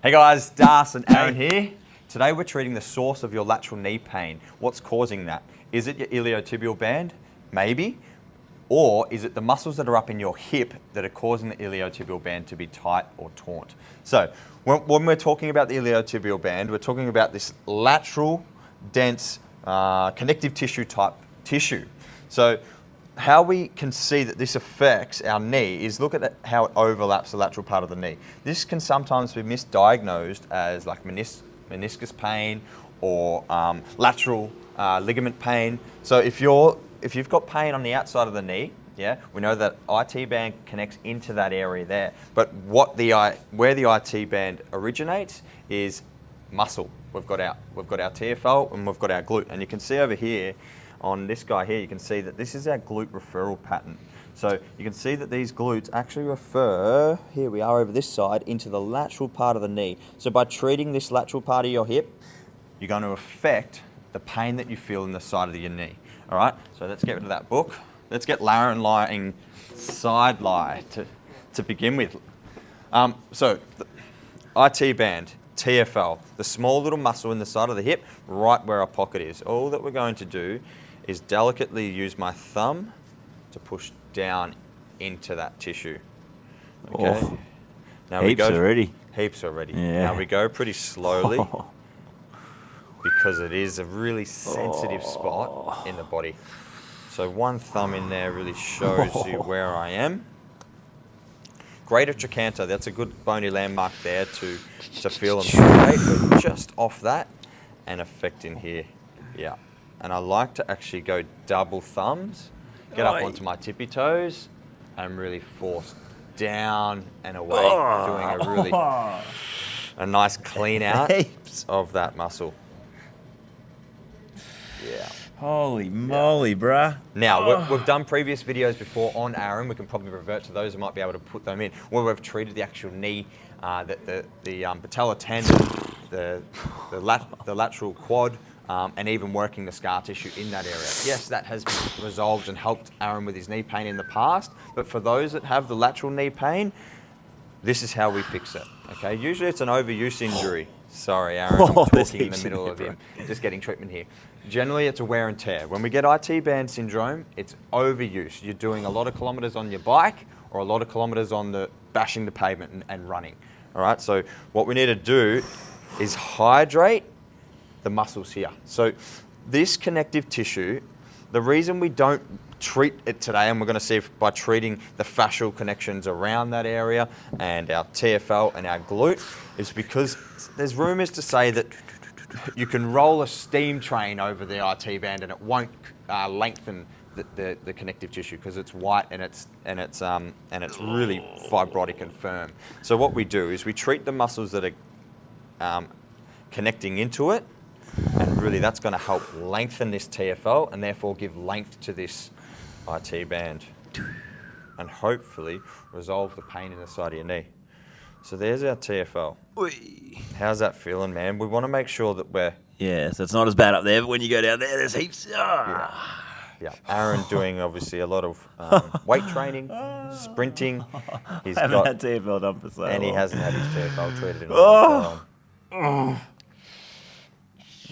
Hey guys, Darcy and Aaron here. Today we're treating the source of your lateral knee pain. What's causing that? Is it your iliotibial band? Maybe. Or is it the muscles that are up in your hip that are causing the iliotibial band to be tight or taut? So when we're talking about the iliotibial band, we're talking about this lateral, dense, connective tissue type tissue. So how we can see that this affects our knee is look at how it overlaps the lateral part of the knee. This can sometimes be misdiagnosed as like meniscus pain or lateral ligament pain. So if you've got pain on the outside of the knee, yeah, we know that IT band connects into that area there. But where the IT band originates is muscle. We've got our TFL and we've got our glute, and you can see over here. On this guy here, you can see that this is our glute referral pattern. So you can see that these glutes actually refer, here we are over this side, into the lateral part of the knee. So by treating this lateral part of your hip, you're going to affect the pain that you feel in the side of your knee. All right, so let's get rid of that book. Let's get Lauren lying side lie to begin with. So the IT band, TFL, the small little muscle in the side of the hip, right where our pocket is. All that we're going to do is delicately use my thumb to push down into that tissue. Okay. Oh, Now heaps already. Heaps already. Yeah. Now we go pretty slowly because it is a really sensitive spot in the body. So one thumb in there really shows you where I am. Greater trochanter, that's a good bony landmark there to feel them straight, but just off that and affect in here. Yeah. And I like to actually go double thumbs, get up onto my tippy toes and really force down and away, doing a nice clean out of that muscle. Yeah. Holy moly, bruh. Now, we've done previous videos before on Aaron. We can probably revert to those and might be able to put them in, where we've treated the actual knee, the patellar tendon, the lateral quad, and even working the scar tissue in that area. Yes, that has been resolved and helped Aaron with his knee pain in the past, but for those that have the lateral knee pain, this is how we fix it, okay? Usually it's an overuse injury. Sorry, Aaron, I'm talking in the middle of him, just getting treatment here. Generally, it's a wear and tear. When we get IT band syndrome, it's overuse. You're doing a lot of kilometers on your bike or a lot of kilometers on bashing the pavement and running, all right? So what we need to do is hydrate the muscles here. So this connective tissue, the reason we don't treat it today, and we're going to see if by treating the fascial connections around that area and our TFL and our glute, is because there's rumors to say that you can roll a steam train over the IT band and it won't lengthen the connective tissue because it's white and it's really fibrotic and firm. So what we do is we treat the muscles that are connecting into it, and really that's going to help lengthen this TFL and therefore give length to this IT band and hopefully resolve the pain in the side of your knee. So there's our TFL. How's that feeling, man? We want to make sure that we're... Yeah, so it's not as bad up there, but when you go down there, there's heaps. Yeah. Aaron doing obviously a lot of weight training, sprinting. He's haven't had TFL done for so long. And he hasn't had his TFL treated in a long time.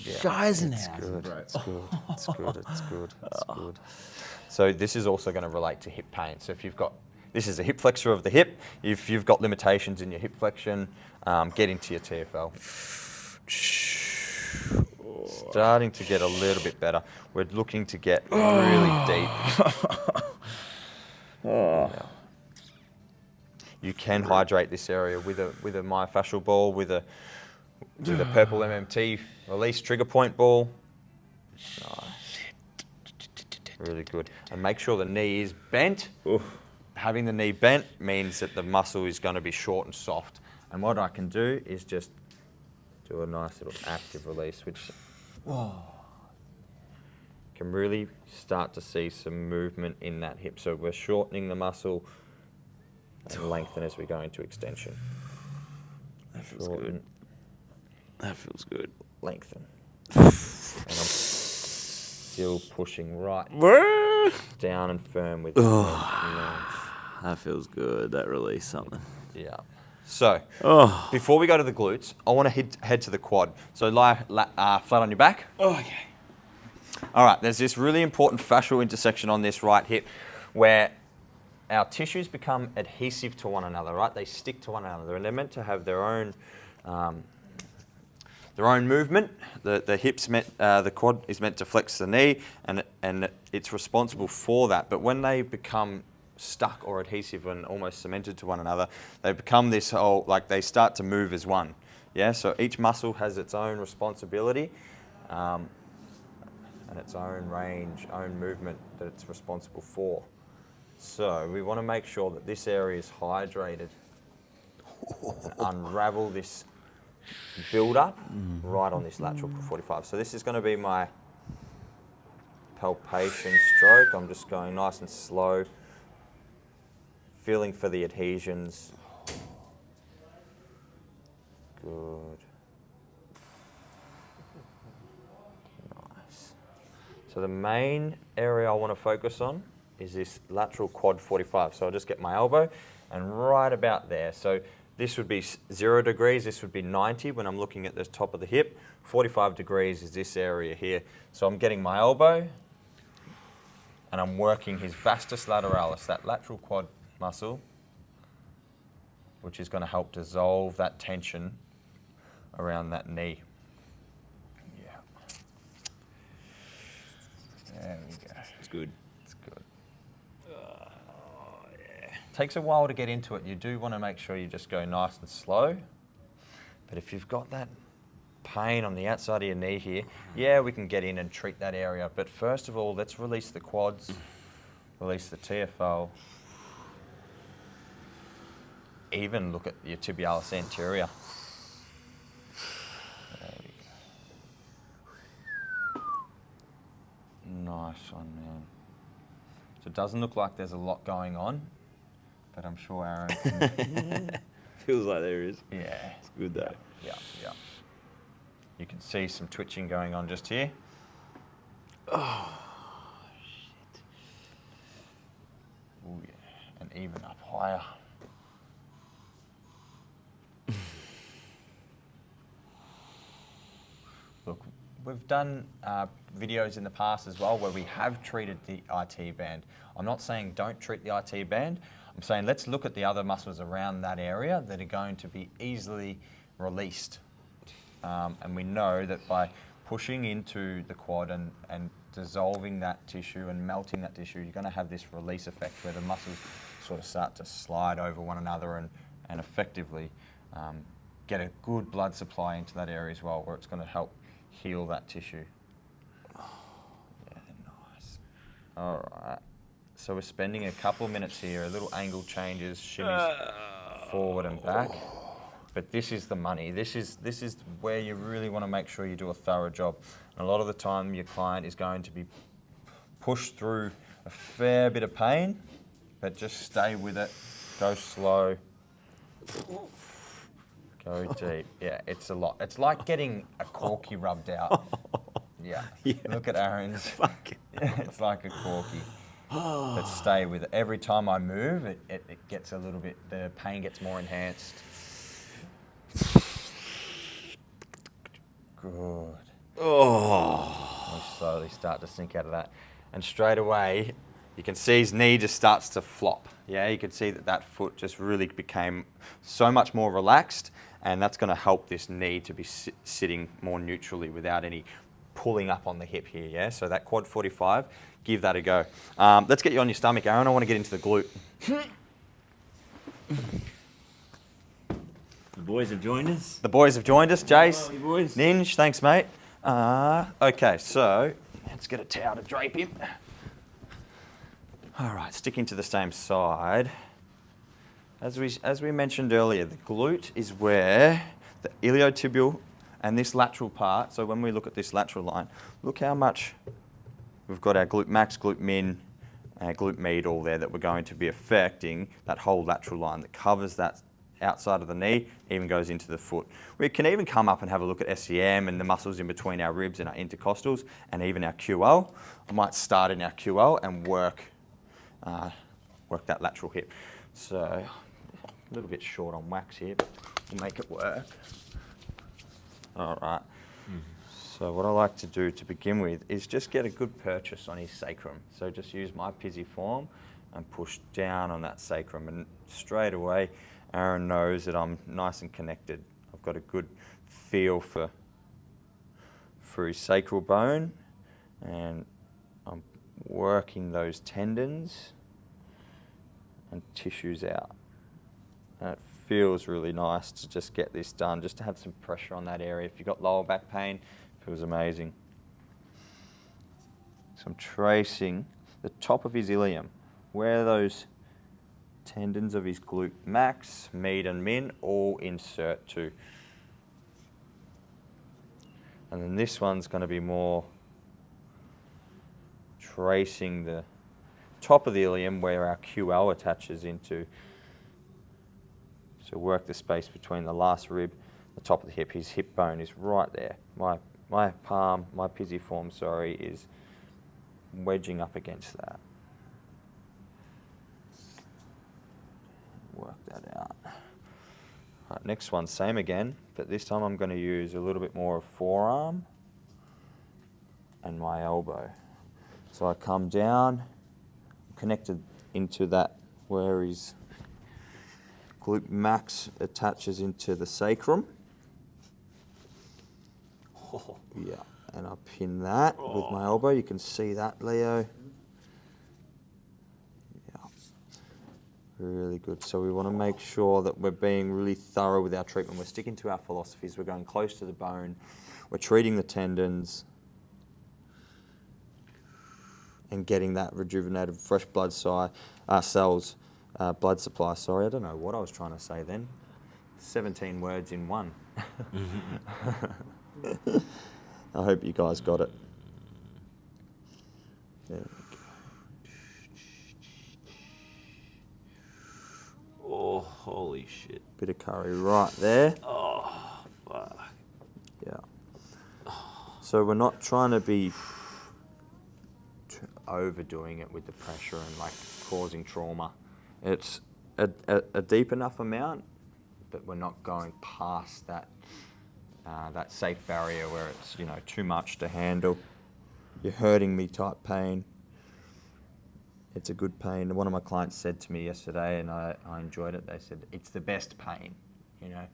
Scheißenhausen, It's good. So this is also going to relate to hip pain. So if you've got, this is a hip flexor of the hip. If you've got limitations in your hip flexion, get into your TFL. Starting to get a little bit better. We're looking to get really deep. Yeah. You can hydrate this area with a myofascial ball, with a purple MMT release trigger point ball. Nice. Really good. And make sure the knee is bent. Having the knee bent means that the muscle is going to be short and soft. And what I can do is just do a nice little active release, which can really start to see some movement in that hip. So we're shortening the muscle and lengthen as we go into extension. That feels good. That feels good. Lengthen. And I'm still pushing right down and firm with the That feels good. That release something. Yeah. So, Oh. before we go to the glutes, I want to head to the quad. So lie flat on your back. Oh, okay. All right, there's this really important fascial intersection on this right hip where our tissues become adhesive to one another, right? They stick to one another, and they're meant to have their own movement. The quad is meant to flex the knee, and it's responsible for that. But when they become stuck or adhesive and almost cemented to one another, they become this whole, like they start to move as one. Yeah, so each muscle has its own responsibility and its own range, own movement that it's responsible for. So we want to make sure that this area is hydrated and unravel this build up right on this lateral 45. So this is going to be my palpation stroke. I'm just going nice and slow, feeling for the adhesions. Good. Nice. So the main area I want to focus on is this lateral quad 45. So I'll just get my elbow and right about there. So this would be 0 degrees, this would be 90 when I'm looking at the top of the hip. 45 degrees is this area here. So I'm getting my elbow and I'm working his vastus lateralis, that lateral quad muscle, which is going to help dissolve that tension around that knee. Yeah. There we go. It's good. It's good. Takes a while to get into it. You do want to make sure you just go nice and slow. But if you've got that pain on the outside of your knee here, yeah, we can get in and treat that area. But first of all, let's release the quads, release the TFL. Even look at your tibialis anterior. There we go. Nice one, man. So it doesn't look like there's a lot going on, but I'm sure Aaron can. Feels like there is. Yeah. It's good though. Yeah. You can see some twitching going on just here. Oh, shit. Oh yeah, and even up higher. Look, we've done videos in the past as well where we have treated the IT band. I'm not saying don't treat the IT band. I'm saying let's look at the other muscles around that area that are going to be easily released. And we know that by pushing into the quad and dissolving that tissue and melting that tissue, you're going to have this release effect where the muscles sort of start to slide over one another and effectively get a good blood supply into that area as well, where it's going to help heal that tissue. Yeah, nice. All right. So we're spending a couple of minutes here, a little angle changes, shimmies forward and back. But this is the money. This is where you really want to make sure you do a thorough job. And a lot of the time your client is going to be pushed through a fair bit of pain, but just stay with it, go slow, go deep. Yeah, it's a lot. It's like getting a corky rubbed out. Yeah. Look at Aaron's. It's like a corky. But stay with it. Every time I move, it gets a little bit, the pain gets more enhanced. Good. Oh. We slowly start to sink out of that. And straight away, you can see his knee just starts to flop. Yeah, you can see that foot just really became so much more relaxed, and that's going to help this knee to be sitting more neutrally without any pulling up on the hip here, yeah? So that quad 45, give that a go. Let's get you on your stomach, Aaron. I want to get into the glute. The boys have joined us. The boys have joined us. Jace, Oh, you boys. Ninj, thanks, mate. Okay, so let's get a towel to drape him. All right, sticking to the same side. As we mentioned earlier, the glute is where the iliotibial and this lateral part, so when we look at this lateral line, look how much we've got our glute max, glute min, and glute med all there that we're going to be affecting that whole lateral line that covers that outside of the knee, even goes into the foot. We can even come up and have a look at SEM and the muscles in between our ribs and our intercostals and even our QL. I might start in our QL and work that lateral hip. So A little bit short on wax here, but we'll make it work. All right. So what I like to do to begin with is just get a good purchase on his sacrum. So just use my pisiform and push down on that sacrum, and straight away Aaron knows that I'm nice and connected. I've got a good feel for his sacral bone, and I'm working those tendons and tissues out. And it feels really nice to just get this done, just to have some pressure on that area. If you've got lower back pain, it feels amazing. So I'm tracing the top of his ilium, where those tendons of his glute max, med and min all insert to. And then this one's going to be more tracing the top of the ilium where our QL attaches into. So work the space between the last rib, the top of the hip. His hip bone is right there. My palm, my pisiform, sorry, is wedging up against that. Work that out. Right, next one, same again, but this time I'm going to use a little bit more of forearm and my elbow. So I come down, connected into that where his glute max attaches into the sacrum. Oh. Yeah, and I pin that with my elbow. You can see that, Leo. Yeah, really good. So we want to make sure that we're being really thorough with our treatment. We're sticking to our philosophies. We're going close to the bone. We're treating the tendons and getting that rejuvenated fresh blood cells, blood supply. Sorry, I don't know what I was trying to say then. 17 words in one. I hope you guys got it. There we go. Oh, holy shit. Bit of curry right there. Oh, fuck. Yeah. So we're not trying to be overdoing it with the pressure and like causing trauma. It's a deep enough amount, but we're not going past that that safe barrier where it's, you know, too much to handle. You're hurting me type pain. It's a good pain. One of my clients said to me yesterday, and I enjoyed it, they said, it's the best pain, you know.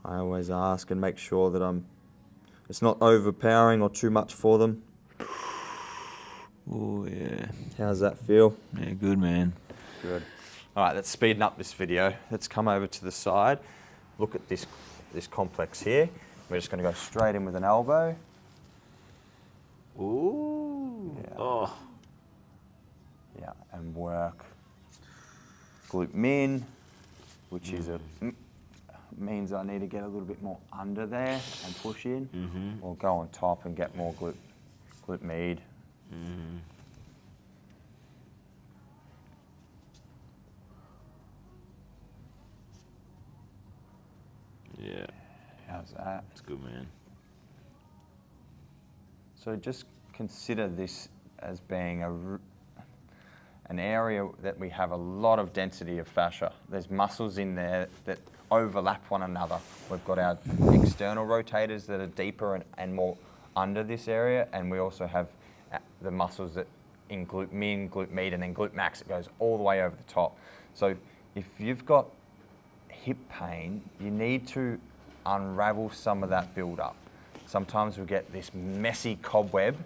I always ask and make sure that it's not overpowering or too much for them. Oh, yeah. How's that feel? Yeah, good, man. Good. All right, let's speeden up this video. Let's come over to the side. Look at this complex here. We're just going to go straight in with an elbow. Ooh. Yeah. Oh. Yeah, and work glute min, which is means I need to get a little bit more under there and push in, or go on top and get more glute med. Yeah. How's that? It's good, man. So just consider this as being an area that we have a lot of density of fascia. There's muscles in there that overlap one another. We've got our external rotators that are deeper and more under this area, and we also have the muscles that in glute min, glute med, and then glute max. It goes all the way over the top. So if you've got hip pain, you need to unravel some of that build-up. Sometimes we get this messy cobweb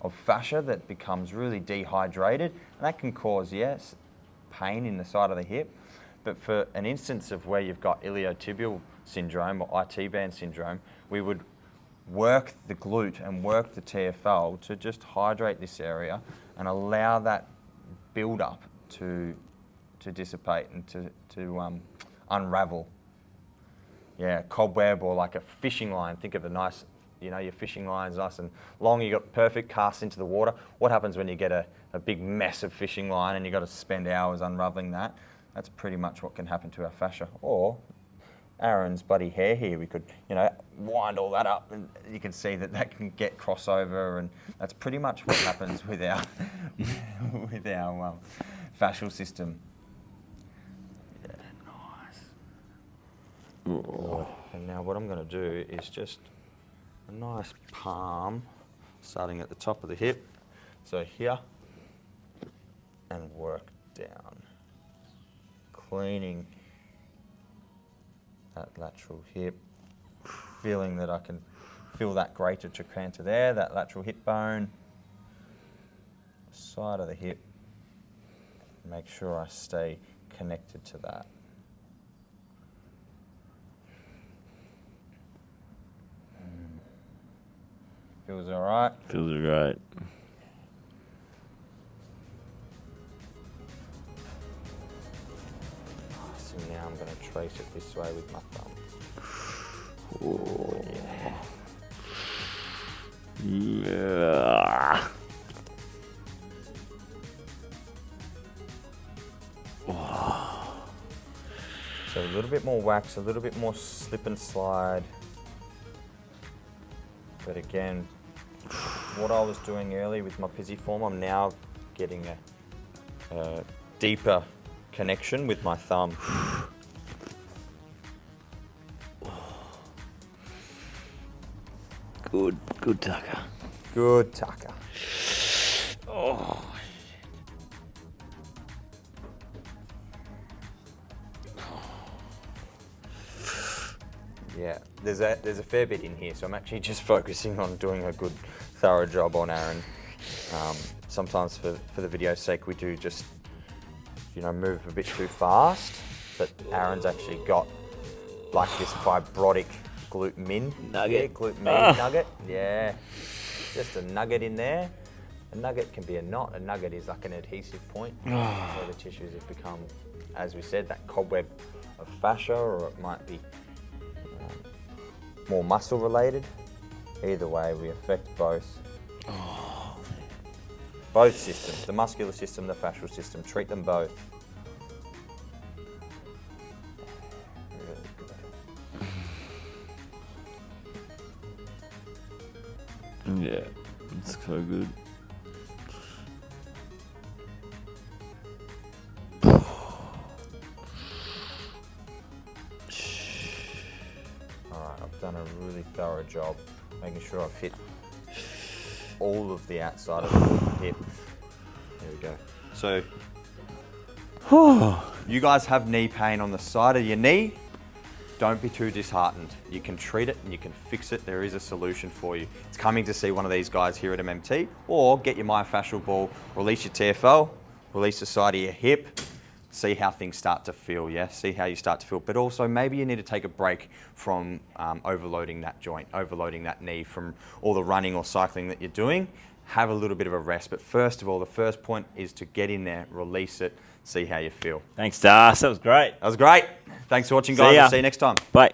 of fascia that becomes really dehydrated, and that can cause, yes, pain in the side of the hip. But for an instance of where you've got iliotibial syndrome or IT band syndrome, we would work the glute and work the TFL to just hydrate this area and allow that build-up to dissipate and to unravel. Yeah, cobweb or like a fishing line. Think of a nice, you know, your fishing line's nice and long, you got perfect cast into the water. What happens when you get a big mess of fishing line and you've got to spend hours unraveling that? That's pretty much what can happen to our fascia. Or Aaron's bloody hair here, we could, you know, wind all that up and you can see that can get crossover, and that's pretty much what happens with our fascial system. Oh. And now what I'm going to do is just a nice palm, starting at the top of the hip. So here, and work down. Cleaning that lateral hip, feeling that I can feel that greater trochanter there, that lateral hip bone, side of the hip. Make sure I stay connected to that. Feels all right? Feels right. So now I'm going to trace it this way with my thumb. Oh. Yeah. Yeah. So a little bit more wax, a little bit more slip and slide. But again, what I was doing earlier with my pisiform, I'm now getting a deeper connection with my thumb. Good Tucker. Good Tucker. Oh. Yeah, there's a fair bit in here, so I'm actually just focusing on doing a good, thorough job on Aaron. Sometimes for the video's sake, we do just, move a bit too fast, but Aaron's actually got like this fibrotic glute min nugget. Yeah, glute min nugget. Yeah, just a nugget in there. A nugget can be a knot. A nugget is like an adhesive point. So the tissues have become, as we said, that cobweb of fascia, or it might be more muscle related. Either way, we affect both. Both systems, the muscular system, the fascial system, treat them both. Really good. Yeah, it's so good. Alright, I've done a really thorough job making sure I've hit all of the outside of the hip. There we go. So, you guys have knee pain on the side of your knee. Don't be too disheartened. You can treat it and you can fix it. There is a solution for you. It's coming to see one of these guys here at MMT, or get your myofascial ball, release your TFL, release the side of your hip, see how things start to feel, yeah? See how you start to feel. But also maybe you need to take a break from overloading that joint, overloading that knee from all the running or cycling that you're doing. Have a little bit of a rest. But first of all, the first point is to get in there, release it, see how you feel. Thanks, Darcy. That was great. That was great. Thanks for watching, guys. ya. I'll see you next time. Bye.